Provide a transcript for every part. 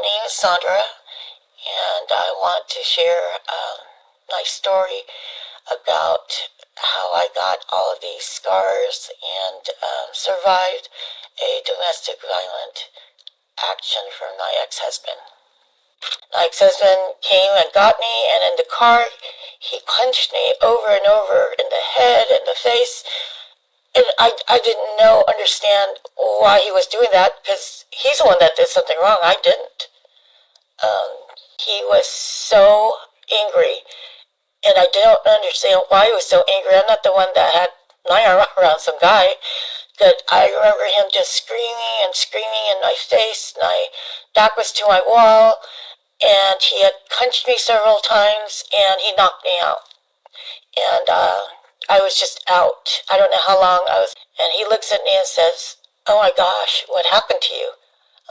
name is Saundra, and I want to share my story about how I got all of these scars and survived a domestic violent action from my ex-husband. My ex-husband came and got me, and in the car, he punched me over and over in the head and the face. And I didn't understand why he was doing that, because he's the one that did something wrong. I didn't. He was so angry, and I don't understand why he was so angry. I'm not the one that had my arm around some guy. But I remember him just screaming and screaming in my face. My back was to my wall, and he had punched me several times, and he knocked me out. And I was just out. I don't know how long I was. And he looks at me and says, "Oh my gosh, what happened to you?"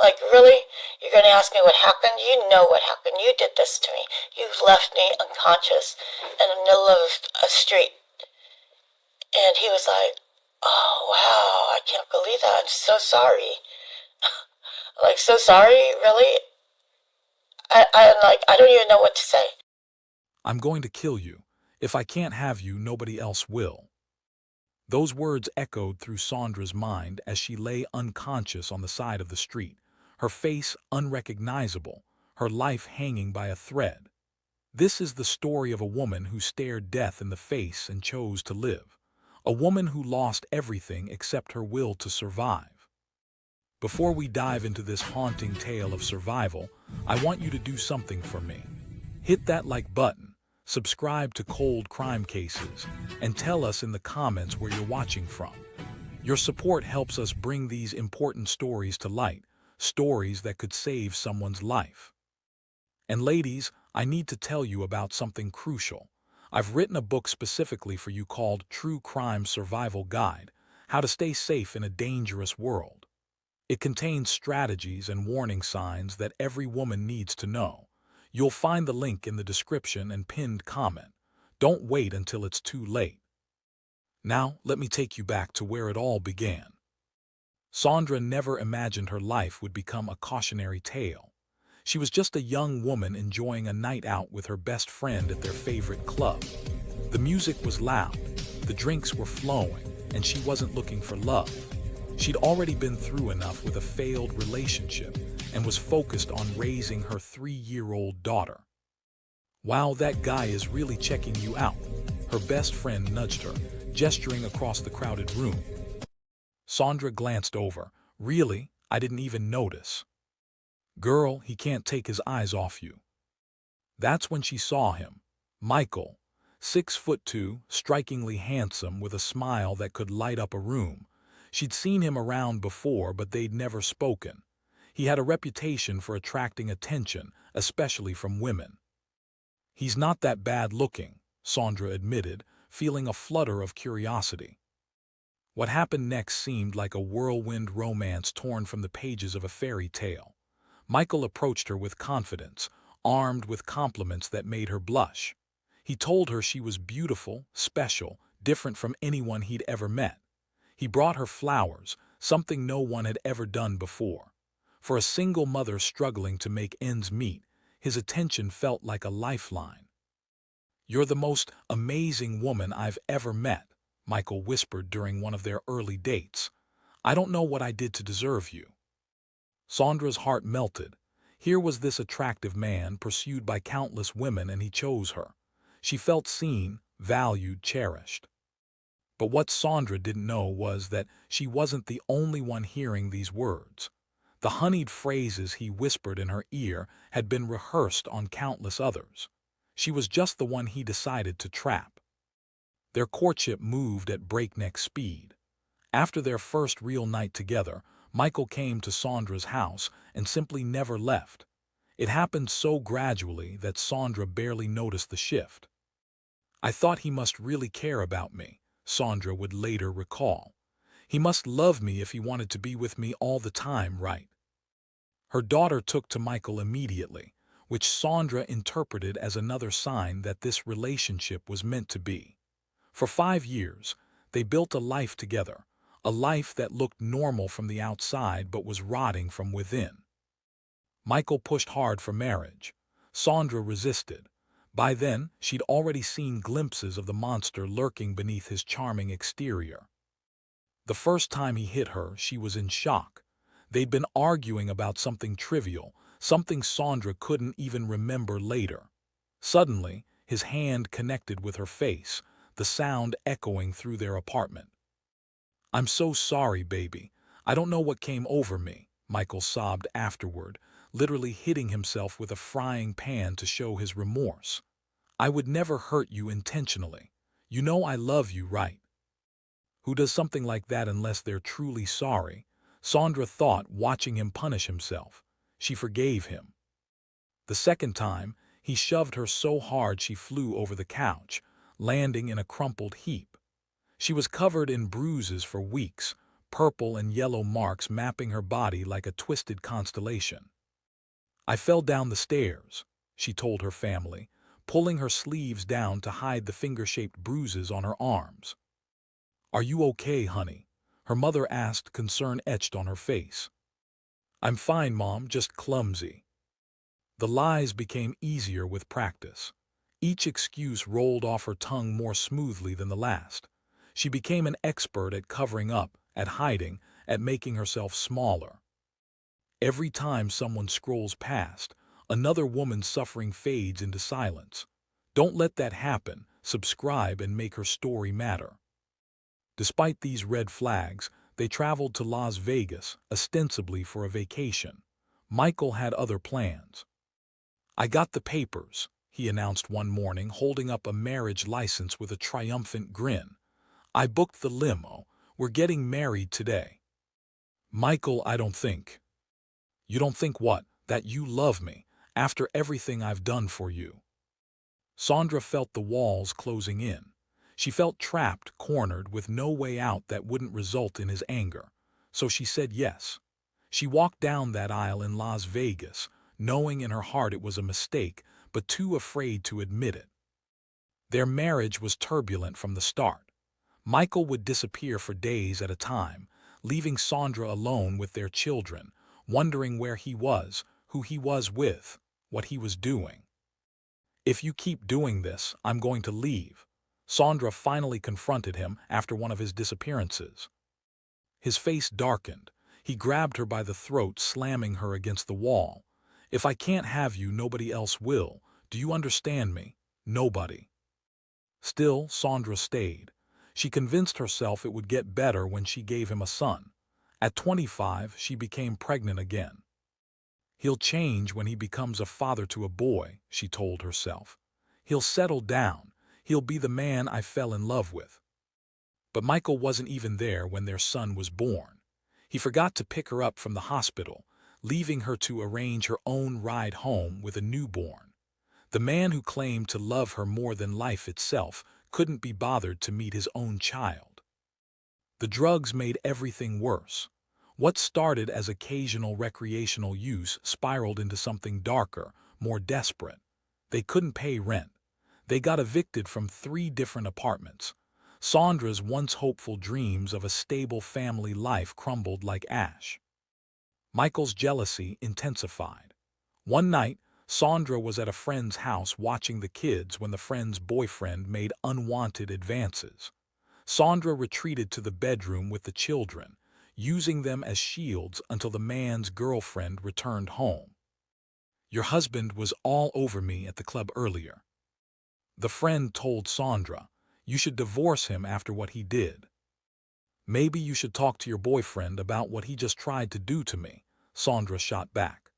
Like, really? You're going to ask me what happened? You know what happened. You did this to me. You left me unconscious in the middle of a street. And he was like, "Oh, wow, I can't believe that. I'm so sorry." Like, so sorry? Really? I don't even know what to say. I'm going to kill you. If I can't have you, nobody else will. Those words echoed through Saundra's mind as she lay unconscious on the side of the street, her face unrecognizable, her life hanging by a thread. This is the story of a woman who stared death in the face and chose to live. A woman who lost everything except her will to survive. Before we dive into this haunting tale of survival, I want you to do something for me. Hit that like button, subscribe to Cold Crime Cases, and tell us in the comments where you're watching from. Your support helps us bring these important stories to light, stories that could save someone's life. And ladies, I need to tell you about something crucial. I've written a book specifically for you called True Crime Survival Guide, How to Stay Safe in a Dangerous World. It contains strategies and warning signs that every woman needs to know. You'll find the link in the description and pinned comment. Don't wait until it's too late. Now, let me take you back to where it all began. Saundra never imagined her life would become a cautionary tale. She was just a young woman enjoying a night out with her best friend at their favorite club. The music was loud, the drinks were flowing, and she wasn't looking for love. She'd already been through enough with a failed relationship and was focused on raising her 3-year-old daughter. "Wow, that guy is really checking you out," her best friend nudged her, gesturing across the crowded room. Saundra glanced over. "Really? I didn't even notice." "Girl, he can't take his eyes off you." That's when she saw him. Michael, 6'2", strikingly handsome with a smile that could light up a room. She'd seen him around before, but they'd never spoken. He had a reputation for attracting attention, especially from women. "He's not that bad looking," Saundra admitted, feeling a flutter of curiosity. What happened next seemed like a whirlwind romance torn from the pages of a fairy tale. Michael approached her with confidence, armed with compliments that made her blush. He told her she was beautiful, special, different from anyone he'd ever met. He brought her flowers, something no one had ever done before. For a single mother struggling to make ends meet, his attention felt like a lifeline. "You're the most amazing woman I've ever met," Michael whispered during one of their early dates. "I don't know what I did to deserve you." Saundra's heart melted. Here was this attractive man pursued by countless women, and he chose her. She felt seen, valued, cherished. But what Saundra didn't know was that she wasn't the only one hearing these words. The honeyed phrases he whispered in her ear had been rehearsed on countless others. She was just the one he decided to trap. Their courtship moved at breakneck speed. After their first real night together, Michael came to Saundra's house and simply never left. It happened so gradually that Saundra barely noticed the shift. "I thought he must really care about me," Saundra would later recall. "He must love me if he wanted to be with me all the time, right?" Her daughter took to Michael immediately, which Saundra interpreted as another sign that this relationship was meant to be. For 5 years, they built a life together, a life that looked normal from the outside but was rotting from within. Michael pushed hard for marriage. Saundra resisted. By then, she'd already seen glimpses of the monster lurking beneath his charming exterior. The first time he hit her, she was in shock. They'd been arguing about something trivial, something Saundra couldn't even remember later. Suddenly, his hand connected with her face, the sound echoing through their apartment. "I'm so sorry, baby. I don't know what came over me," Michael sobbed afterward, literally hitting himself with a frying pan to show his remorse. "I would never hurt you intentionally. You know I love you, right?" Who does something like that unless they're truly sorry? Saundra thought, watching him punish himself. She forgave him. The second time, he shoved her so hard she flew over the couch, landing in a crumpled heap. She was covered in bruises for weeks, purple and yellow marks mapping her body like a twisted constellation. "I fell down the stairs," she told her family, pulling her sleeves down to hide the finger-shaped bruises on her arms. "Are you okay, honey?" her mother asked, concern etched on her face. "I'm fine, Mom, just clumsy." The lies became easier with practice. Each excuse rolled off her tongue more smoothly than the last. She became an expert at covering up, at hiding, at making herself smaller. Every time someone scrolls past, another woman's suffering fades into silence. Don't let that happen. Subscribe and make her story matter. Despite these red flags, they traveled to Las Vegas, ostensibly for a vacation. Michael had other plans. "I got the papers," he announced one morning, holding up a marriage license with a triumphant grin. "I booked the limo. We're getting married today." "Michael, I don't think." "You don't think what? That you love me, after everything I've done for you?" Saundra felt the walls closing in. She felt trapped, cornered, with no way out that wouldn't result in his anger. So she said yes. She walked down that aisle in Las Vegas, knowing in her heart it was a mistake, but too afraid to admit it. Their marriage was turbulent from the start. Michael would disappear for days at a time, leaving Saundra alone with their children, wondering where he was, who he was with, what he was doing. "If you keep doing this, I'm going to leave," Saundra finally confronted him after one of his disappearances. His face darkened. He grabbed her by the throat, slamming her against the wall. "If I can't have you, nobody else will. Do you understand me? Nobody." Still, Saundra stayed. She convinced herself it would get better when she gave him a son. At 25, she became pregnant again. "He'll change when he becomes a father to a boy," she told herself. "He'll settle down. He'll be the man I fell in love with." But Michael wasn't even there when their son was born. He forgot to pick her up from the hospital, leaving her to arrange her own ride home with a newborn. The man who claimed to love her more than life itself couldn't be bothered to meet his own child. The drugs made everything worse. What started as occasional recreational use spiraled into something darker, more desperate. They couldn't pay rent. They got evicted from 3 different apartments. Saundra's once hopeful dreams of a stable family life crumbled like ash. Michael's jealousy intensified. One night, Saundra was at a friend's house watching the kids when the friend's boyfriend made unwanted advances. Saundra retreated to the bedroom with the children, using them as shields until the man's girlfriend returned home. "Your husband was all over me at the club earlier." The friend told Saundra, "You should divorce him after what he did." "Maybe you should talk to your boyfriend about what he just tried to do to me," Saundra shot back.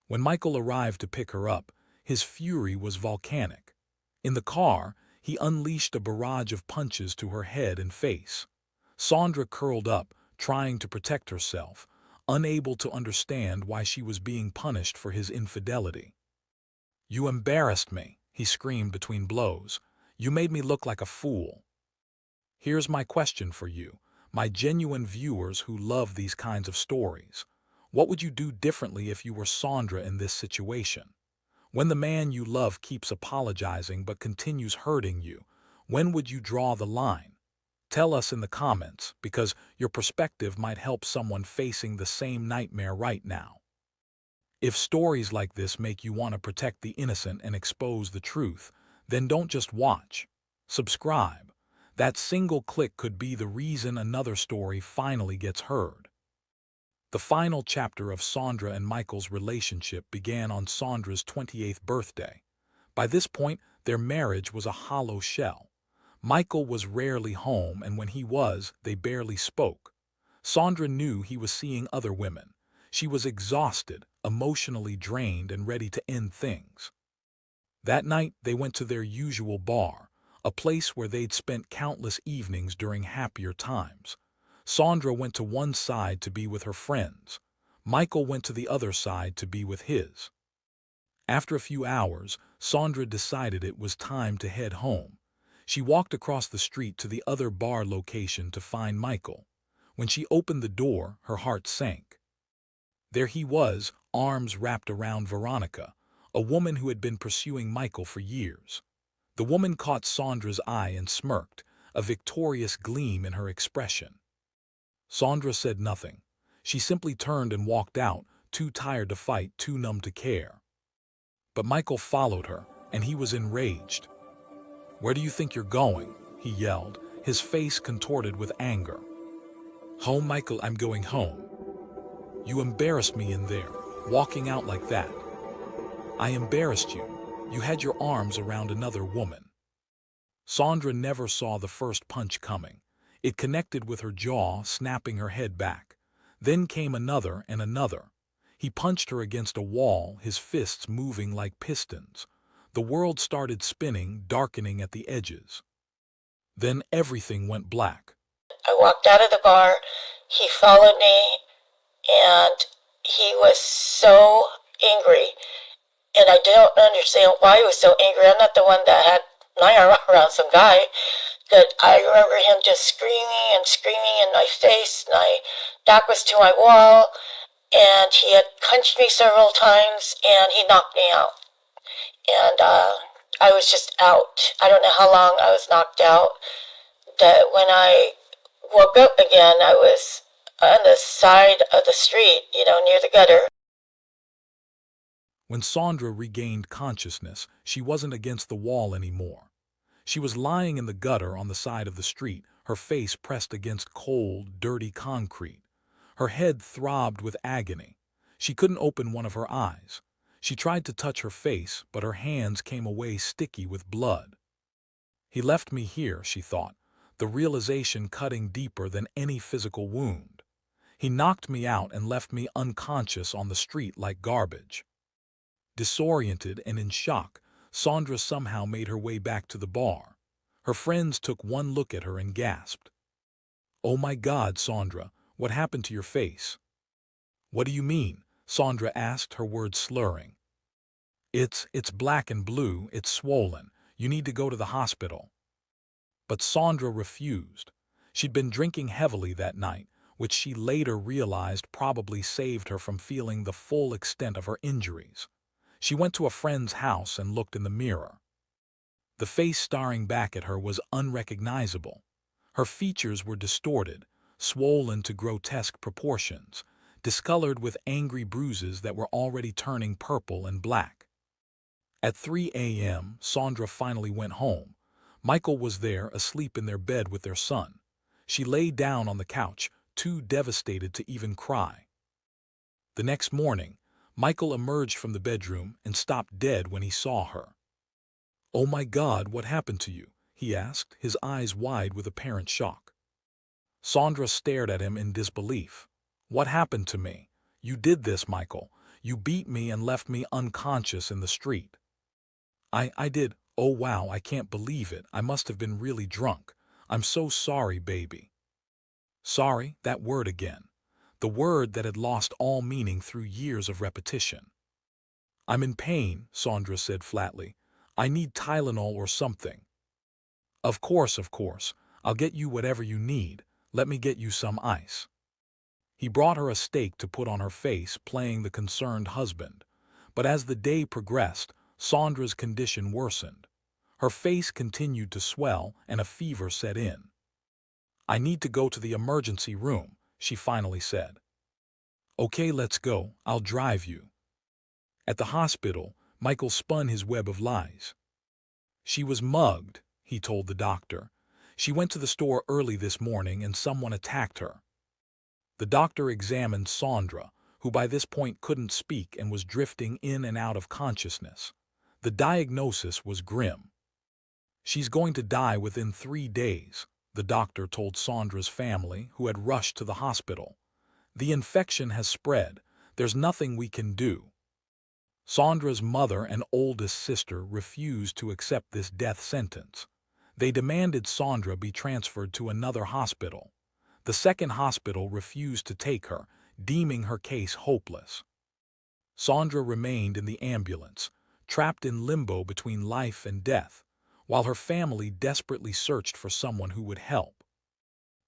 When Michael arrived to pick her up, his fury was volcanic. In the car, he unleashed a barrage of punches to her head and face. Saundra curled up, trying to protect herself, unable to understand why she was being punished for his infidelity. "You embarrassed me," he screamed between blows. "You made me look like a fool." Here's my question for you, my genuine viewers who love these kinds of stories. What would you do differently if you were Saundra in this situation? When the man you love keeps apologizing but continues hurting you, when would you draw the line? Tell us in the comments, because your perspective might help someone facing the same nightmare right now. If stories like this make you want to protect the innocent and expose the truth, then don't just watch. Subscribe. That single click could be the reason another story finally gets heard. The final chapter of Saundra and Michael's relationship began on Saundra's 28th birthday. By this point, their marriage was a hollow shell. Michael was rarely home, and when he was, they barely spoke. Saundra knew he was seeing other women. She was exhausted, emotionally drained, and ready to end things. That night, they went to their usual bar, a place where they'd spent countless evenings during happier times. Saundra went to one side to be with her friends. Michael went to the other side to be with his. After a few hours, Saundra decided it was time to head home. She walked across the street to the other bar location to find Michael. When she opened the door, her heart sank. There he was, arms wrapped around Veronica, a woman who had been pursuing Michael for years. The woman caught Saundra's eye and smirked, a victorious gleam in her expression. Saundra said nothing. She simply turned and walked out, too tired to fight, too numb to care. But Michael followed her, and he was enraged. "Where do you think you're going?" he yelled, his face contorted with anger. "Home, Michael, I'm going home. You embarrassed me in there, walking out like that." "I embarrassed you. You had your arms around another woman." Saundra never saw the first punch coming. It connected with her jaw, snapping her head back. Then came another and another. He punched her against a wall, his fists moving like pistons. The world started spinning, darkening at the edges. Then everything went black. I walked out of the bar. He followed me, and he was so angry. And I don't understand why he was so angry. I'm not the one that had my arm around some guy. But I remember him just screaming and screaming in my face. My back was to my wall, and he had punched me several times, and he knocked me out. And I was just out. I don't know how long I was knocked out. That when I woke up again, I was on the side of the street, near the gutter. When Saundra regained consciousness, she wasn't against the wall anymore. She was lying in the gutter on the side of the street, her face pressed against cold, dirty concrete. Her head throbbed with agony. She couldn't open one of her eyes. She tried to touch her face, but her hands came away sticky with blood. He left me here, she thought, the realization cutting deeper than any physical wound. He knocked me out and left me unconscious on the street like garbage. Disoriented and in shock, Saundra somehow made her way back to the bar. Her friends took one look at her and gasped. "Oh my God, Saundra, what happened to your face?" "What do you mean?" Saundra asked, her words slurring. It's black and blue, it's swollen. You need to go to the hospital." But Saundra refused. She'd been drinking heavily that night, which she later realized probably saved her from feeling the full extent of her injuries. She went to a friend's house and looked in the mirror. The face staring back at her was unrecognizable. Her features were distorted, swollen to grotesque proportions, discolored with angry bruises that were already turning purple and black. At 3 a.m., Saundra finally went home. Michael was there, asleep in their bed with their son. She lay down on the couch, too devastated to even cry. The next morning, Michael emerged from the bedroom and stopped dead when he saw her. "Oh my God, what happened to you?" he asked, his eyes wide with apparent shock. Saundra stared at him in disbelief. "What happened to me? You did this, Michael. You beat me and left me unconscious in the street." I did. Oh wow, I can't believe it. I must have been really drunk. I'm so sorry, baby." Sorry, that word again. The word that had lost all meaning through years of repetition. "I'm in pain," Saundra said flatly. "I need Tylenol or something." Of course. I'll get you whatever you need. Let me get you some ice." He brought her a steak to put on her face, playing the concerned husband. But as the day progressed, Saundra's condition worsened. Her face continued to swell and a fever set in. "I need to go to the emergency room," she finally said. "Okay, let's go. I'll drive you." At the hospital, Michael spun his web of lies. She was mugged, he told the doctor. She went to the store early this morning and someone attacked her. The doctor examined Saundra, who by this point couldn't speak and was drifting in and out of consciousness. The diagnosis was grim. She's going to die within 3 days, the doctor told Saundra's family, who had rushed to the hospital. The infection has spread. There's nothing we can do. Saundra's mother and oldest sister refused to accept this death sentence. They demanded Saundra be transferred to another hospital. The second hospital refused to take her, deeming her case hopeless. Saundra remained in the ambulance, trapped in limbo between life and death, while her family desperately searched for someone who would help.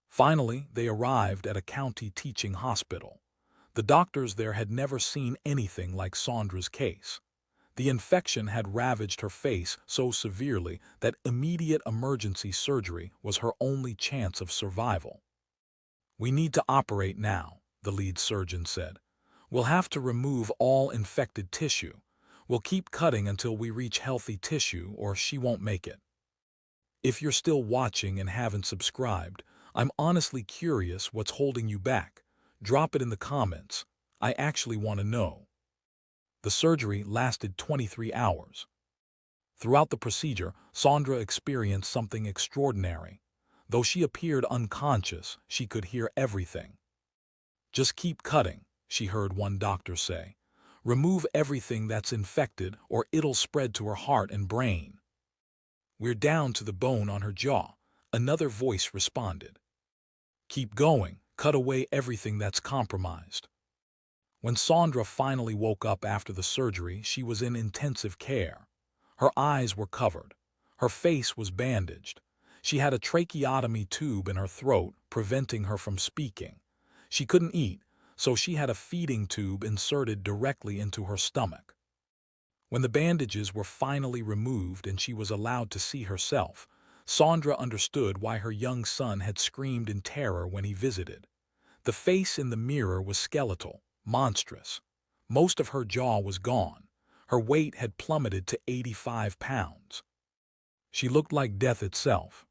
Finally, they arrived at a county teaching hospital. The doctors there had never seen anything like Saundra's case. The infection had ravaged her face so severely that immediate emergency surgery was her only chance of survival. "We need to operate now," the lead surgeon said. "We'll have to remove all infected tissue. We'll keep cutting until we reach healthy tissue or she won't make it." If you're still watching and haven't subscribed, I'm honestly curious what's holding you back. Drop it in the comments. I actually want to know. The surgery lasted 23 hours. Throughout the procedure, Saundra experienced something extraordinary. Though she appeared unconscious, she could hear everything. "Just keep cutting," she heard one doctor say. "Remove everything that's infected or it'll spread to her heart and brain." "We're down to the bone on her jaw," another voice responded. "Keep going. Cut away everything that's compromised." When Saundra finally woke up after the surgery, she was in intensive care. Her eyes were covered. Her face was bandaged. She had a tracheotomy tube in her throat, preventing her from speaking. She couldn't eat, so she had a feeding tube inserted directly into her stomach. When the bandages were finally removed and she was allowed to see herself, Saundra understood why her young son had screamed in terror when he visited. The face in the mirror was skeletal, monstrous. Most of her jaw was gone. Her weight had plummeted to 85 pounds. She looked like death itself.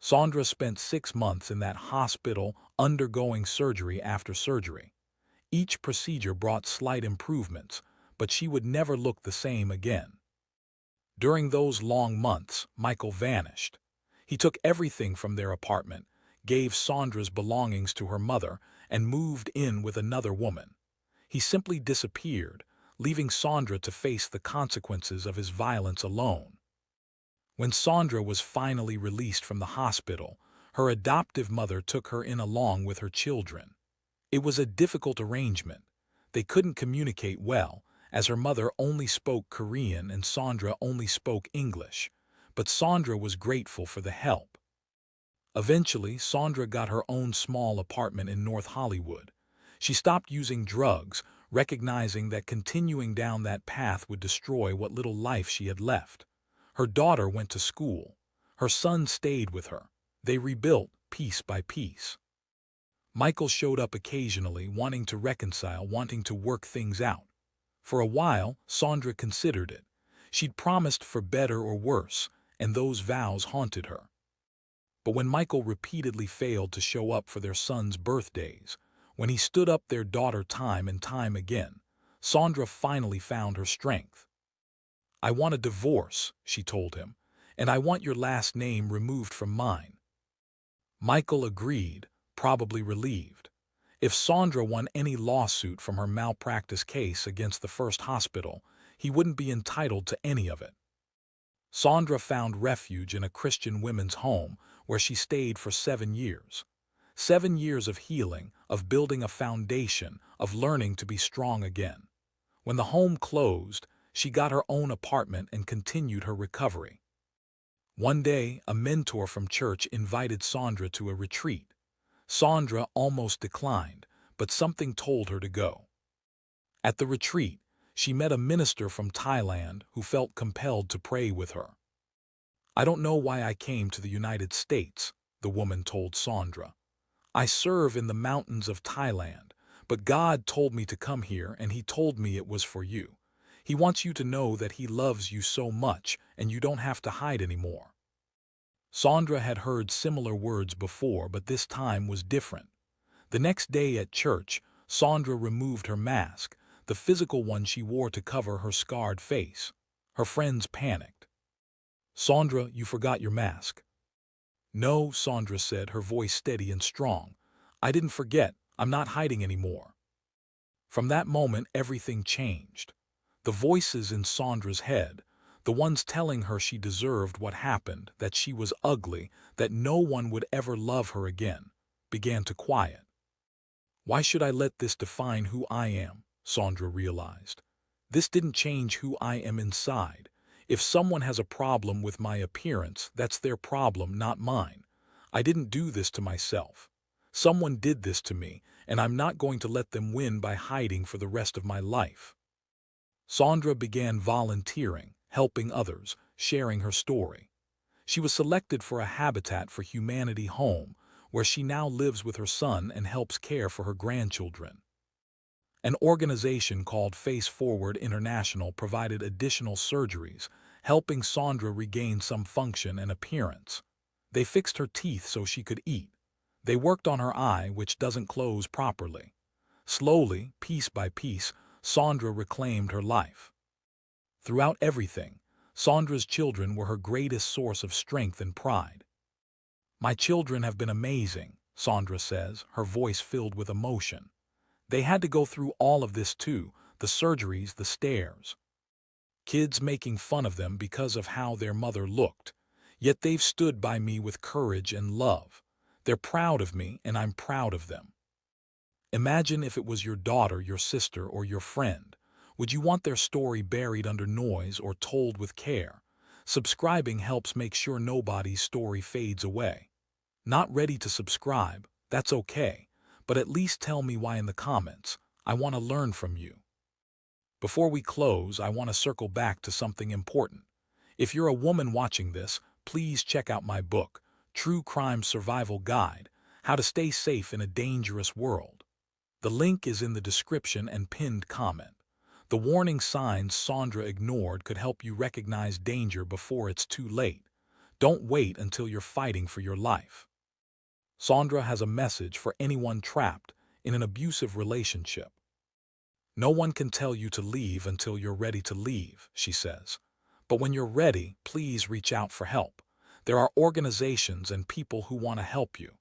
Saundra spent 6 months in that hospital, undergoing surgery after surgery. Each procedure brought slight improvements, but she would never look the same again. During those long months, Michael vanished. He took everything from their apartment, gave Saundra's belongings to her mother, and moved in with another woman. He simply disappeared, leaving Saundra to face the consequences of his violence alone. When Saundra was finally released from the hospital, her adoptive mother took her in along with her children. It was a difficult arrangement. They couldn't communicate well, as her mother only spoke Korean and Saundra only spoke English, but Saundra was grateful for the help. Eventually, Saundra got her own small apartment in North Hollywood. She stopped using drugs, recognizing that continuing down that path would destroy what little life she had left. Her daughter went to school. Her son stayed with her. They rebuilt piece by piece. Michael showed up occasionally, wanting to reconcile, wanting to work things out. For a while, Saundra considered it. She'd promised for better or worse, and those vows haunted her. But when Michael repeatedly failed to show up for their sons' birthdays, when he stood up their daughter time and time again, Saundra finally found her strength. "I want a divorce," she told him, "and I want your last name removed from mine." Michael agreed, probably relieved. If Saundra won any lawsuit from her malpractice case against the first hospital, he wouldn't be entitled to any of it. Saundra found refuge in a Christian women's home where she stayed for 7 years. 7 years of healing, of building a foundation, of learning to be strong again. When the home closed, she got her own apartment and continued her recovery. One day, a mentor from church invited Saundra to a retreat. Saundra almost declined, but something told her to go. At the retreat, she met a minister from Thailand who felt compelled to pray with her. "I don't know why I came to the United States," the woman told Saundra. "I serve in the mountains of Thailand, but God told me to come here and he told me it was for you. He wants you to know that he loves you so much and you don't have to hide anymore. Saundra had heard similar words before, but this time was different. The next day at church, Saundra removed her mask, the physical one she wore to cover her scarred face. Her friends panicked. "Saundra, you forgot your mask." "No," Saundra said, her voice steady and strong. "I didn't forget. I'm not hiding anymore." From that moment, everything changed. The voices in Saundra's head, the ones telling her she deserved what happened, that she was ugly, that no one would ever love her again, began to quiet. "Why should I let this define who I am?" Saundra realized. "This didn't change who I am inside. If someone has a problem with my appearance, that's their problem, not mine. I didn't do this to myself. Someone did this to me, and I'm not going to let them win by hiding for the rest of my life." Saundra began volunteering, helping others, sharing her story. She was selected for a Habitat for Humanity home, where she now lives with her son and helps care for her grandchildren. An organization called Face Forward International provided additional surgeries, helping Saundra regain some function and appearance. They fixed her teeth so she could eat. They worked on her eye, which doesn't close properly. Slowly, piece by piece, Saundra reclaimed her life. Throughout everything, Saundra's children were her greatest source of strength and pride. "My children have been amazing," Saundra says, her voice filled with emotion. "They had to go through all of this too, the surgeries, the stares. Kids making fun of them because of how their mother looked. Yet they've stood by me with courage and love. They're proud of me, and I'm proud of them." Imagine if it was your daughter, your sister, or your friend. Would you want their story buried under noise or told with care? Subscribing helps make sure nobody's story fades away. Not ready to subscribe? That's okay. But at least tell me why in the comments. I want to learn from you. Before we close, I want to circle back to something important. If you're a woman watching this, please check out my book, True Crime Survival Guide: How to Stay Safe in a Dangerous World. The link is in the description and pinned comment. The warning signs Saundra ignored could help you recognize danger before it's too late. Don't wait until you're fighting for your life. Saundra has a message for anyone trapped in an abusive relationship. "No one can tell you to leave until you're ready to leave," she says. "But when you're ready, please reach out for help. There are organizations and people who want to help you.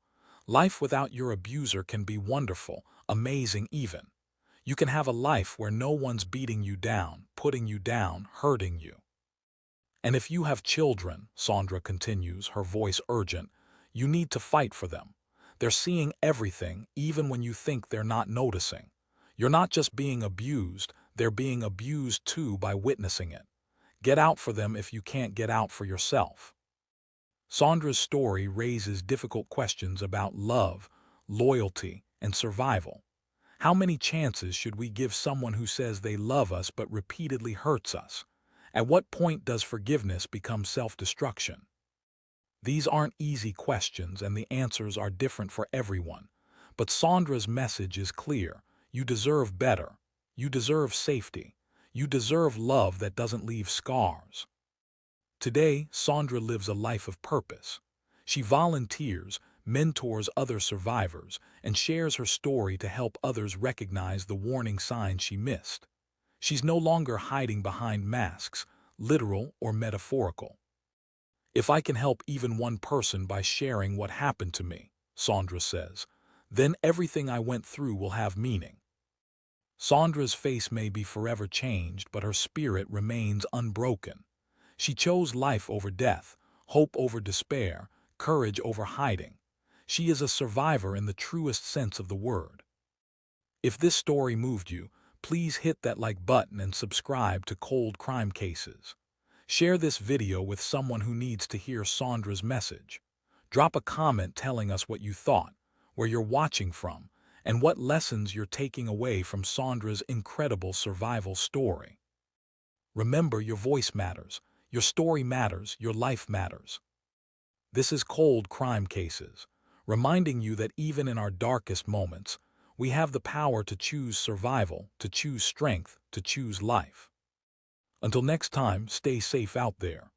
Life without your abuser can be wonderful, amazing even. You can have a life where no one's beating you down, putting you down, hurting you." "And if you have children," Saundra continues, her voice urgent, "you need to fight for them. They're seeing everything, even when you think they're not noticing. You're not just being abused, they're being abused too by witnessing it. Get out for them if you can't get out for yourself." Saundra's story raises difficult questions about love, loyalty, and survival. How many chances should we give someone who says they love us but repeatedly hurts us? At what point does forgiveness become self-destruction? These aren't easy questions, and the answers are different for everyone. But Saundra's message is clear. You deserve better. You deserve safety. You deserve love that doesn't leave scars. Today, Saundra lives a life of purpose. She volunteers, mentors other survivors, and shares her story to help others recognize the warning signs she missed. She's no longer hiding behind masks, literal or metaphorical. "If I can help even one person by sharing what happened to me," Saundra says, "then everything I went through will have meaning." Saundra's face may be forever changed, but her spirit remains unbroken. She chose life over death, hope over despair, courage over hiding. She is a survivor in the truest sense of the word. If this story moved you, please hit that like button and subscribe to Cold Crime Cases. Share this video with someone who needs to hear Saundra's message. Drop a comment telling us what you thought, where you're watching from, and what lessons you're taking away from Saundra's incredible survival story. Remember, your voice matters, your story matters, your life matters. This is Cold Crime Cases, reminding you that even in our darkest moments, we have the power to choose survival, to choose strength, to choose life. Until next time, stay safe out there.